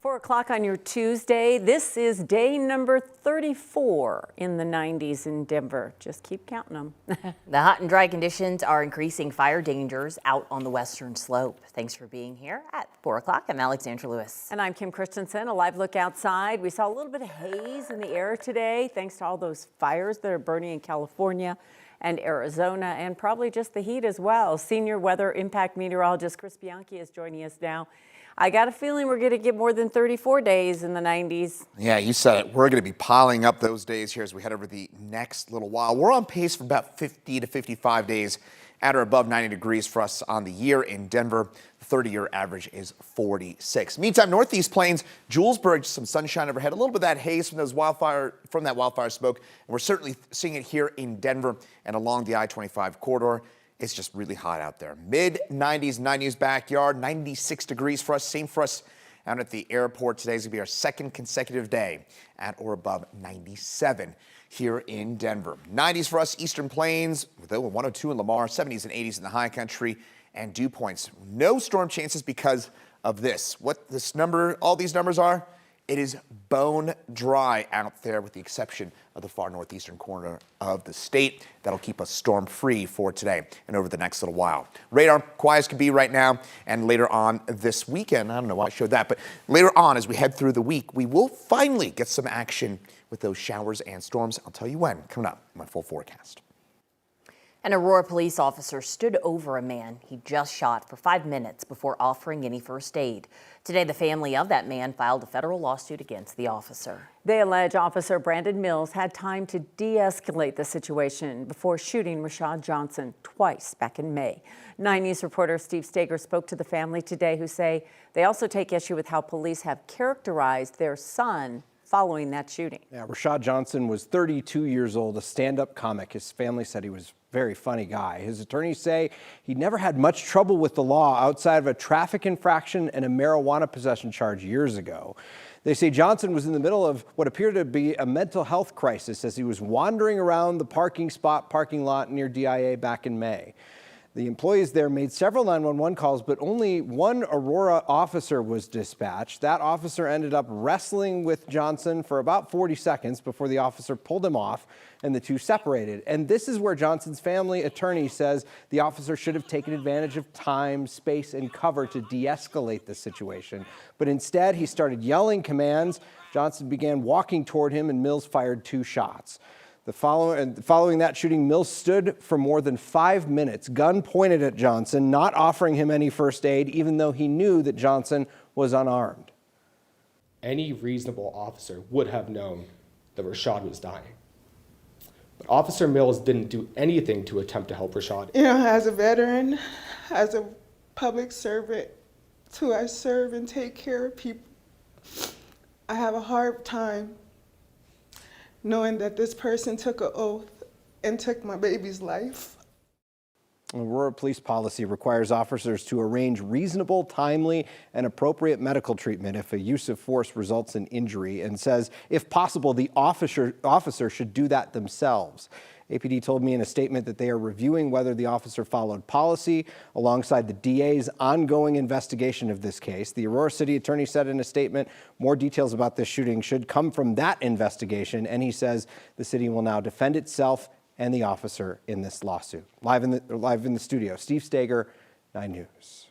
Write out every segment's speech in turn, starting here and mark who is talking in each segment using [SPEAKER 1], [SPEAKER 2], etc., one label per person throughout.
[SPEAKER 1] 4 o'clock on your Tuesday. This is day number 34 in the 90s in Denver. Just keep counting them.
[SPEAKER 2] The hot and dry conditions are increasing fire dangers out on the western slope. Thanks for being here at 4 o'clock. I'm Alexandra Lewis.
[SPEAKER 1] And I'm Kim Christensen. A live look outside. We saw a little bit of haze in the air today, thanks to all those fires that are burning in California and Arizona, and probably just the heat as well. Senior weather impact meteorologist Chris Bianchi is joining us now. I got a feeling we're going to get more than 34 days in the 90s.
[SPEAKER 3] Yeah, you said it. We're going to be piling up those days here as we head over the next little while. We're on pace for about 50 to 55 days at or above 90 degrees for us on the year in Denver. The 30-year average is 46. Meantime, Northeast Plains, Julesburg, some sunshine overhead. A little bit of that haze from that wildfire smoke. And we're certainly seeing it here in Denver and along the I-25 corridor. It's just really hot out there. Mid-90s, 90s backyard, 96 degrees for us. Same for us out at the airport. Today's going to be our second consecutive day at or above 97 here in Denver. 90s for us, Eastern Plains, with 102 in Lamar, 70s and 80s in the high country, and dew points. No storm chances because of this. What this number, all these numbers are, it is bone dry out there with the exception of the far northeastern corner of the state. That'll keep us storm free for today and over the next little while. Radar quiet as can be right now, and later on this weekend, I don't know why I showed that, but later on as we head through the week, we will finally get some action with those showers and storms. I'll tell you when, coming up in my full forecast.
[SPEAKER 2] An Aurora police officer stood over a man he just shot for 5 minutes before offering any first aid. Today, the family of that man filed a federal lawsuit against the officer.
[SPEAKER 1] They allege Officer Brandon Mills had time to de-escalate the situation before shooting Rashad Johnson twice back in May. 9 News reporter Steve Stager spoke to the family today, who say they also take issue with how police have characterized their son following that shooting.
[SPEAKER 4] Yeah, Rashad Johnson was 32 years old, a stand-up comic. His family said he was a very funny guy. His attorneys say he never had much trouble with the law outside of a traffic infraction and a marijuana possession charge years ago. They say Johnson was in the middle of what appeared to be a mental health crisis as he was wandering around the parking lot near DIA back in May. The employees there made several 911 calls, but only one Aurora officer was dispatched. That officer ended up wrestling with Johnson for about 40 seconds before the officer pulled him off and the two separated. And this is where Johnson's family attorney says the officer should have taken advantage of time, space, and cover to de-escalate the situation. But instead, he started yelling commands. Johnson began walking toward him, and Mills fired 2 shots. Following that shooting, Mills stood for more than 5 minutes, gun pointed at Johnson, not offering him any first aid, even though he knew that Johnson was unarmed.
[SPEAKER 5] Any reasonable officer would have known that Rashad was dying. But Officer Mills didn't do anything to attempt to help Rashad.
[SPEAKER 6] You know, as a veteran, as a public servant, I serve and take care of people, I have a hard time knowing that this person took an oath and took my baby's life.
[SPEAKER 4] Aurora police policy requires officers to arrange reasonable, timely, and appropriate medical treatment if a use of force results in injury, and says, if possible, the officer should do that themselves. APD told me in a statement that they are reviewing whether the officer followed policy alongside the DA's ongoing investigation of this case. The Aurora City Attorney said in a statement, more details about this shooting should come from that investigation, and he says the city will now defend itself and the officer in this lawsuit. Live in the studio, Steve Stager, 9 News.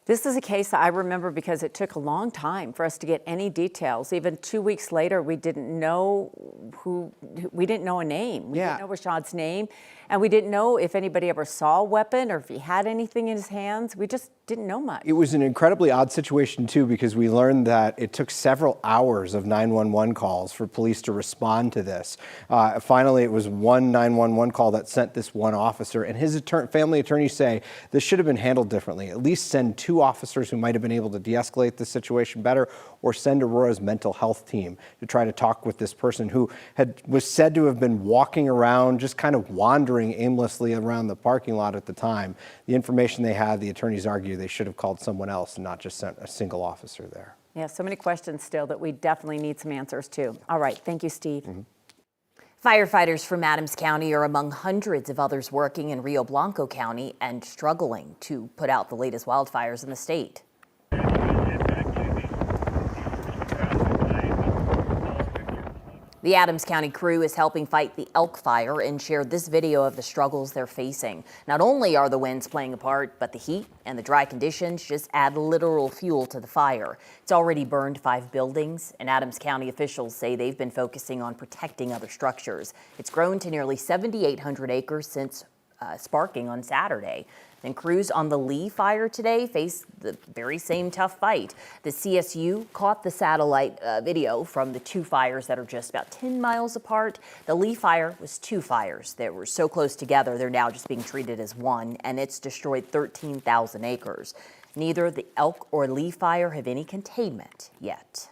[SPEAKER 1] This is a case that I remember because it took a long time for us to get any details. Even 2 weeks later, we didn't know we didn't know a name. We didn't know Rashad's name, and we didn't know if anybody ever saw a weapon or if he had anything in his hands. We just didn't know much. It
[SPEAKER 4] was an incredibly odd situation, too, because we learned that it took several hours of 911 calls for police to respond to this. Finally, it was one 911 call that sent this one officer, and his family attorneys say this should have been handled differently. At least send 2 officers who might have been able to de-escalate the situation better, or send Aurora's mental health team to try to talk with this person who was said to have been walking around, just kind of wandering aimlessly around the parking lot at the time. The information they had, the attorneys argue they should have called someone else and not just sent a single officer there.
[SPEAKER 1] Yeah, so many questions still that we definitely need some answers to. All right, thank you, Steve.
[SPEAKER 4] Mm-hmm.
[SPEAKER 2] Firefighters from Adams County are among hundreds of others working in Rio Blanco County and struggling to put out the latest wildfires in the state. The Adams County crew is helping fight the elk fire and shared this video of the struggles they're facing. Not only are the winds playing a part, but the heat and the dry conditions just add literal fuel to the fire. It's already burned 5 buildings, and Adams County officials say they've been focusing on protecting other structures. It's grown to nearly 7,800 acres since sparking on Saturday. And crews on the Lee fire today face the very same tough fight. The CSU caught the satellite video from the 2 fires that are just about 10 miles apart. The Lee fire was 2 fires that were so close together, they're now just being treated as one, and it's destroyed 13,000 acres. Neither the Elk or Lee fire have any containment yet.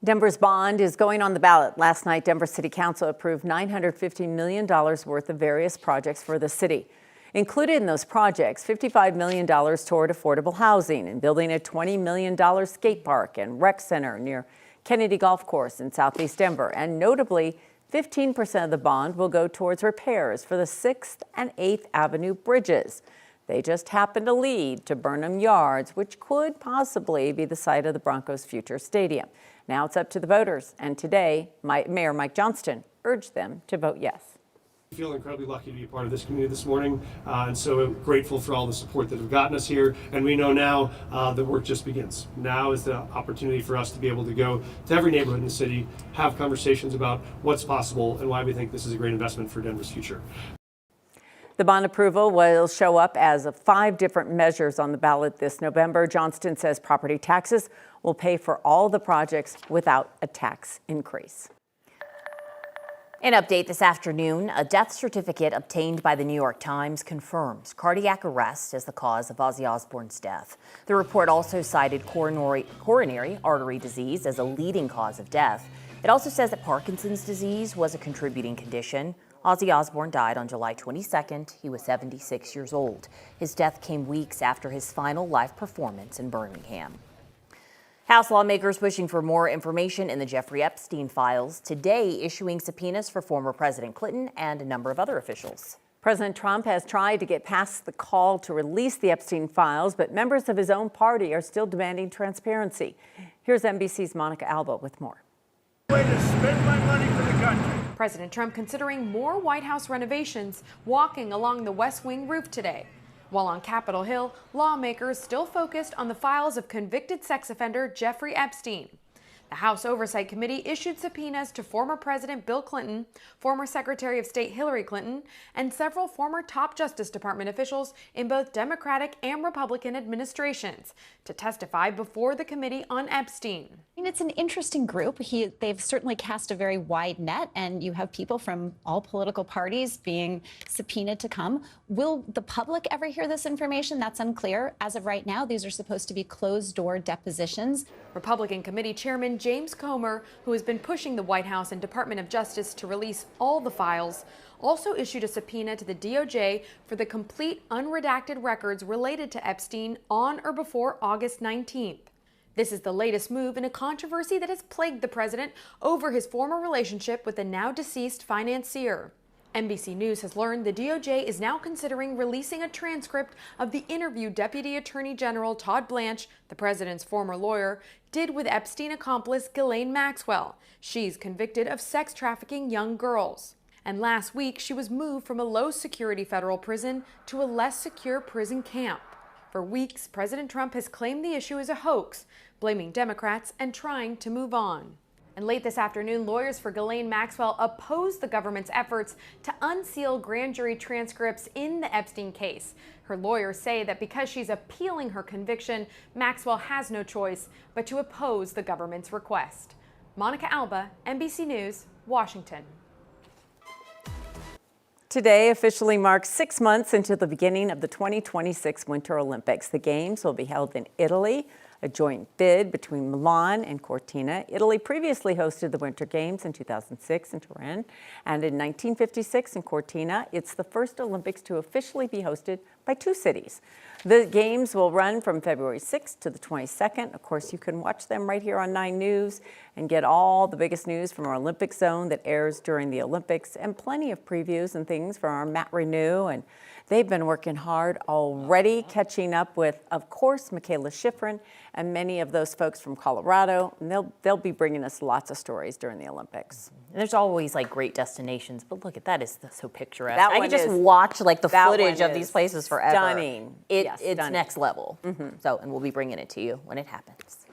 [SPEAKER 1] Denver's bond is going on the ballot. Last night, Denver City Council approved $950 million worth of various projects for the city. Included in those projects, $55 million toward affordable housing and building a $20 million skate park and rec center near Kennedy Golf Course in southeast Denver. And notably, 15% of the bond will go towards repairs for the 6th and 8th Avenue bridges. They just happen to lead to Burnham Yards, which could possibly be the site of the Broncos' future stadium. Now it's up to the voters, and today, Mayor Mike Johnston urged them to vote yes.
[SPEAKER 7] I feel incredibly lucky to be a part of this community this morning, and so grateful for all the support that have gotten us here. And we know now the work just begins. Now is the opportunity for us to be able to go to every neighborhood in the city, have conversations about what's possible and why we think this is a great investment for Denver's future.
[SPEAKER 1] The bond approval will show up as 5 different measures on the ballot this November. Johnston says property taxes will pay for all the projects without a tax increase.
[SPEAKER 2] An update this afternoon, a death certificate obtained by the New York Times confirms cardiac arrest as the cause of Ozzy Osbourne's death. The report also cited coronary artery disease as a leading cause of death. It also says that Parkinson's disease was a contributing condition. Ozzy Osbourne died on July 22nd. He was 76 years old. His death came weeks after his final live performance in Birmingham. House lawmakers pushing for more information in the Jeffrey Epstein files, today issuing subpoenas for former President Clinton and a number of other officials.
[SPEAKER 1] President Trump has tried to get past the call to release the Epstein files, but members of his own party are still demanding transparency. Here's NBC's Monica Alba with more.
[SPEAKER 8] Way to spend my money for the country.
[SPEAKER 9] President Trump considering more White House renovations, walking along the West Wing roof today. While on Capitol Hill, lawmakers still focused on the files of convicted sex offender Jeffrey Epstein. The House Oversight Committee issued subpoenas to former President Bill Clinton, former Secretary of State Hillary Clinton, and several former top Justice Department officials in both Democratic and Republican administrations to testify before the committee on Epstein.
[SPEAKER 10] It's an interesting group. They've certainly cast a very wide net, and you have people from all political parties being subpoenaed to come. Will the public ever hear this information? That's unclear. As of right now, these are supposed to be closed-door depositions.
[SPEAKER 9] Republican Committee Chairman James Comer, who has been pushing the White House and Department of Justice to release all the files, also issued a subpoena to the DOJ for the complete unredacted records related to Epstein on or before August 19th. This is the latest move in a controversy that has plagued the president over his former relationship with the now deceased financier. NBC News has learned the DOJ is now considering releasing a transcript of the interview Deputy Attorney General Todd Blanche, the president's former lawyer, did with Epstein accomplice Ghislaine Maxwell. She's convicted of sex trafficking young girls. And last week, she was moved from a low-security federal prison to a less secure prison camp. For weeks, President Trump has claimed the issue is a hoax, blaming Democrats and trying to move on. And late this afternoon, lawyers for Ghislaine Maxwell opposed the government's efforts to unseal grand jury transcripts in the Epstein case. Her lawyers say that because she's appealing her conviction, Maxwell has no choice but to oppose the government's request. Monica Alba, NBC News, Washington.
[SPEAKER 1] Today officially marks 6 months into the beginning of the 2026 Winter Olympics. The Games will be held in Italy, a joint bid between Milan and Cortina. Italy previously hosted the Winter Games in 2006 in Turin, and in 1956 in Cortina. It's the first Olympics to officially be hosted by 2 cities. The Games will run from February 6th to the 22nd. Of course, you can watch them right here on 9 News and get all the biggest news from our Olympic Zone that airs during the Olympics, and plenty of previews and things from our Matt Renew and They've been working hard already, catching up with, of course, Michaela Schifrin and many of those folks from Colorado. And they'll be bringing us lots of stories during the Olympics.
[SPEAKER 2] And there's always like great destinations, but look at that is so picturesque.
[SPEAKER 1] That
[SPEAKER 2] I
[SPEAKER 1] one
[SPEAKER 2] could just
[SPEAKER 1] is-
[SPEAKER 2] watch like the
[SPEAKER 1] that
[SPEAKER 2] footage
[SPEAKER 1] one
[SPEAKER 2] of these
[SPEAKER 1] is
[SPEAKER 2] places forever.
[SPEAKER 1] stunning. Yes,
[SPEAKER 2] It's
[SPEAKER 1] stunning.
[SPEAKER 2] next level. So, and we'll be bringing it to you when it happens.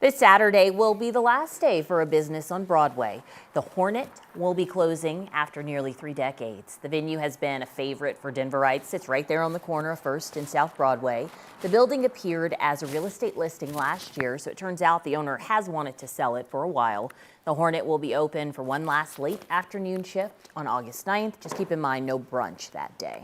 [SPEAKER 2] This Saturday will be the last day for a business on Broadway. The Hornet will be closing after nearly 3 decades. The venue has been a favorite for Denverites. It's right there on the corner of First and South Broadway. The building appeared as a real estate listing last year, so it turns out the owner has wanted to sell it for a while. The Hornet will be open for one last late afternoon shift on August 9th. Just keep in mind, no brunch that day.